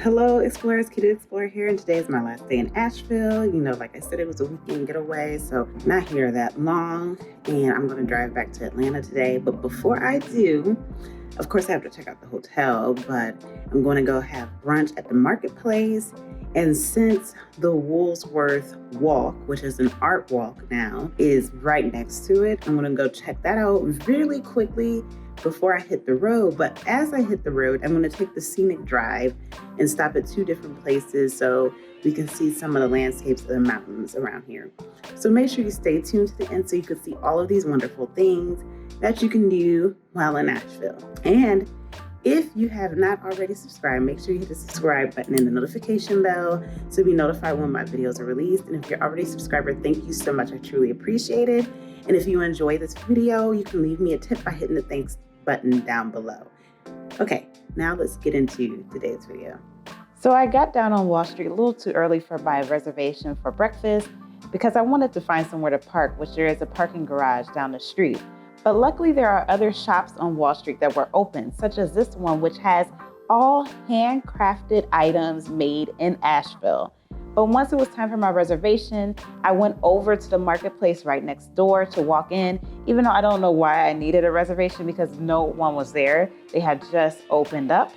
Hello, Explorers, Kitty Explorer here, and today is my last day in Asheville. Like I said, it was a weekend getaway, so I'm not here that long, and I'm gonna drive back to Atlanta today. But before I do, of course I have to check out the hotel, but I'm gonna go have brunch at the marketplace. And since the Woolworth Walk, which is an art walk now, is right next to it, I'm gonna go check that out really quickly before I hit the road. But as I hit the road, I'm gonna take the scenic drive and stop at two different places so we can see some of the landscapes of the mountains around here. So make sure you stay tuned to the end so you can see all of these wonderful things that you can do while in Asheville. And if you have not already subscribed, make sure you hit the subscribe button and the notification bell to be notified when my videos are released. And if you're already a subscriber, thank you so much. I truly appreciate it. And if you enjoy this video, you can leave me a tip by hitting the thanks button down below. Okay, now let's get into today's video. So I got down on Wall Street a little too early for my reservation for breakfast because I wanted to find somewhere to park, which there is a parking garage down the street. But luckily there are other shops on Wall Street that were open, such as this one, which has all handcrafted items made in Asheville. But once it was time for my reservation, I went over to the marketplace right next door to walk in, even though I don't know why I needed a reservation because no one was there. They had just opened up.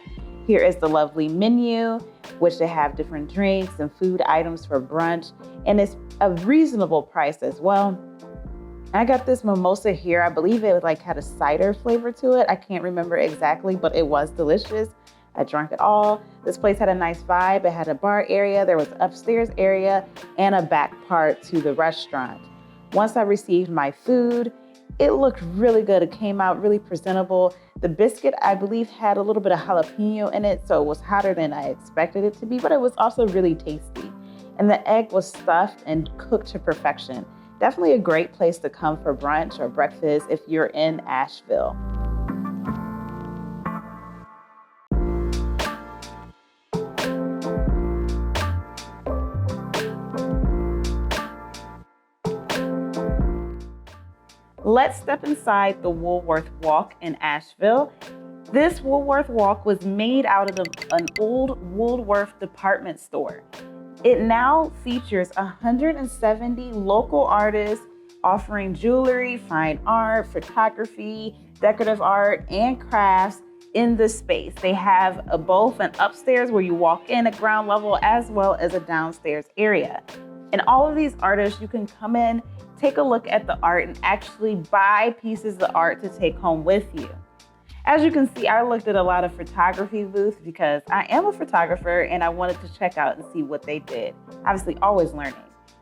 Here is the lovely menu, which they have different drinks and food items for brunch, and it's a reasonable price as well. I got this mimosa here. I believe it had a cider flavor to it. I can't remember exactly, but it was delicious. I drank it all. This place had a nice vibe. It had a bar area, there was an upstairs area, and a back part to the restaurant. Once I received my food, it looked really good. It came out really presentable. The biscuit, I believe, had a little bit of jalapeno in it, so it was hotter than I expected it to be, but it was also really tasty. And the egg was stuffed and cooked to perfection. Definitely a great place to come for brunch or breakfast if you're in Asheville. Let's step inside the Woolworth Walk in Asheville. This Woolworth Walk was made out of an old Woolworth department store. It now features 170 local artists offering jewelry, fine art, photography, decorative art, and crafts in the space. They have both an upstairs where you walk in at ground level as well as a downstairs area. And all of these artists, you can come in, take a look at the art, and actually buy pieces of art to take home with you. As you can see, I looked at a lot of photography booths because I am a photographer and I wanted to check out and see what they did. Obviously, always learning.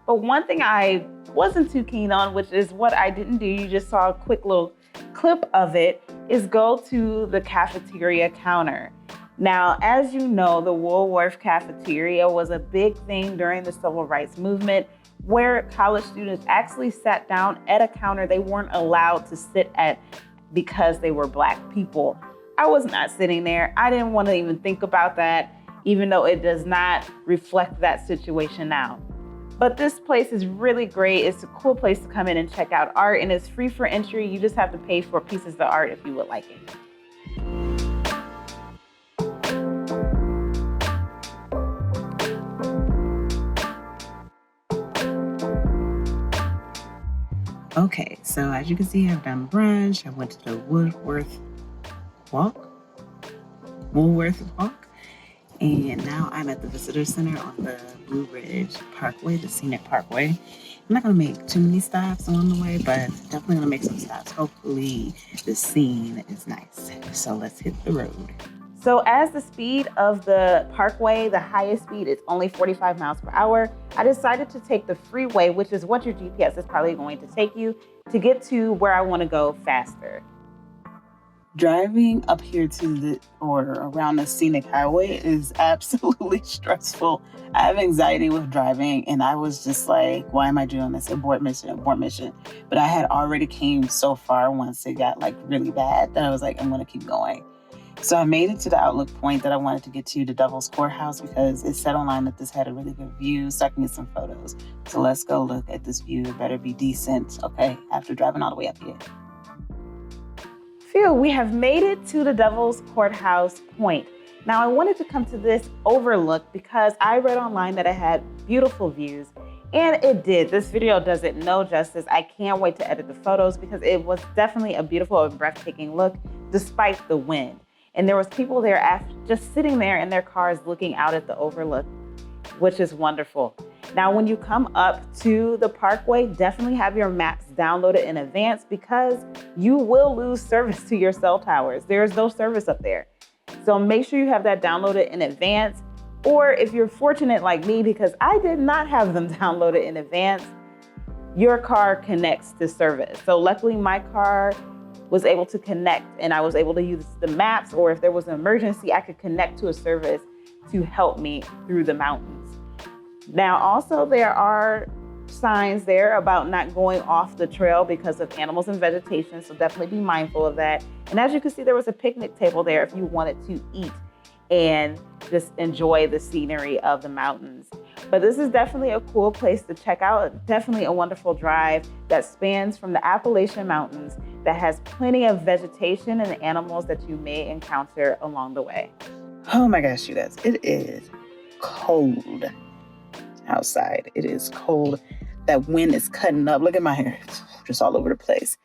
But one thing I wasn't too keen on, which is what I didn't do, you just saw a quick little clip of it, is go to the cafeteria counter. Now, as you know, the Woolworth cafeteria was a big thing during the Civil Rights Movement, where college students actually sat down at a counter they weren't allowed to sit at because they were Black people. I was not sitting there. I didn't want to even think about that, even though it does not reflect that situation now. But this place is really great. It's a cool place to come in and check out art, and it's free for entry. You just have to pay for pieces of art if you would like it. Okay, so as you can see, I've done brunch. I went to the Woolworth Walk, and now I'm at the Visitor Center on the Blue Ridge Parkway, the scenic Parkway. I'm not gonna make too many stops along the way, but definitely gonna make some stops. Hopefully the scene is nice. So let's hit the road. So as the speed of the Parkway, the highest speed is only 45 miles per hour, I decided to take the freeway, which is what your GPS is probably going to take you to get to where I want to go faster. Driving up here to around the scenic highway is absolutely stressful. I have anxiety with driving, and I was just like, why am I doing this? Abort mission. But I had already came so far once it got really bad that I was like, I'm going to keep going. So I made it to the outlook point that I wanted to get to, the Devil's Courthouse, because it said online that this had a really good view, so I can get some photos. So let's go look at this view. It better be decent, okay, after driving all the way up here. Phew, we have made it to the Devil's Courthouse point. Now I wanted to come to this overlook because I read online that it had beautiful views, and it did. This video does it no justice. I can't wait to edit the photos because it was definitely a beautiful and breathtaking look despite the wind. And there was people there just sitting there in their cars looking out at the overlook, which is wonderful. Now, when you come up to the Parkway, definitely have your maps downloaded in advance because you will lose service to your cell towers. There is no service up there. So make sure you have that downloaded in advance. Or if you're fortunate like me, because I did not have them downloaded in advance, your car connects to service. So luckily my car was able to connect and I was able to use the maps, or if there was an emergency, I could connect to a service to help me through the mountains. Now, also there are signs there about not going off the trail because of animals and vegetation, so definitely be mindful of that. And as you can see, there was a picnic table there if you wanted to eat and just enjoy the scenery of the mountains. But this is definitely a cool place to check out. Definitely a wonderful drive that spans from the Appalachian Mountains that has plenty of vegetation and animals that you may encounter along the way. Oh my gosh, you guys, it is cold outside. It is cold. That wind is cutting up. Look at my hair, just all over the place.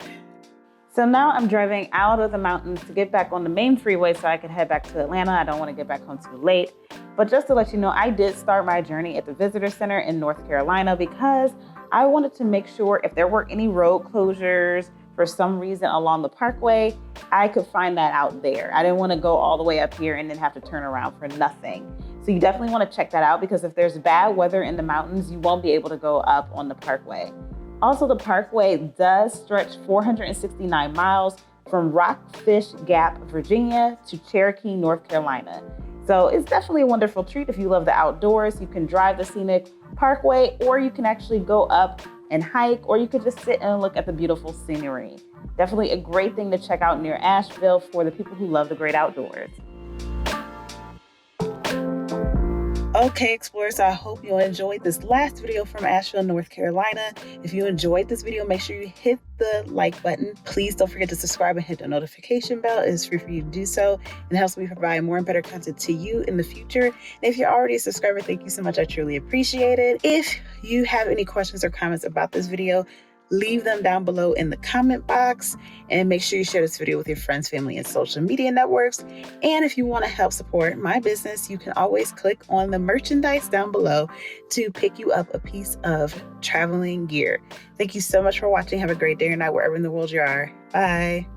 So now I'm driving out of the mountains to get back on the main freeway so I can head back to Atlanta. I don't want to get back home too late. But just to let you know, I did start my journey at the Visitor Center in North Carolina because I wanted to make sure if there were any road closures for some reason along the Parkway, I could find that out there. I didn't want to go all the way up here and then have to turn around for nothing. So you definitely want to check that out because if there's bad weather in the mountains, you won't be able to go up on the Parkway. Also, the Parkway does stretch 469 miles from Rockfish Gap, Virginia to Cherokee, North Carolina. So it's definitely a wonderful treat if you love the outdoors. You can drive the scenic Parkway, or you can actually go up and hike, or you could just sit and look at the beautiful scenery. Definitely a great thing to check out near Asheville for the people who love the great outdoors. Okay, explorers, I hope you enjoyed this last video from Asheville, North Carolina. If you enjoyed this video, make sure you hit the like button. Please don't forget to subscribe and hit the notification bell. It is free for you to do so. It helps me provide more and better content to you in the future. And if you're already a subscriber, thank you so much. I truly appreciate it. If you have any questions or comments about this video, leave them down below in the comment box, and make sure you share this video with your friends, family, and social media networks. And if you want to help support my business, you can always click on the merchandise down below to pick you up a piece of traveling gear. Thank you so much for watching. Have a great day or night wherever in the world you are. Bye.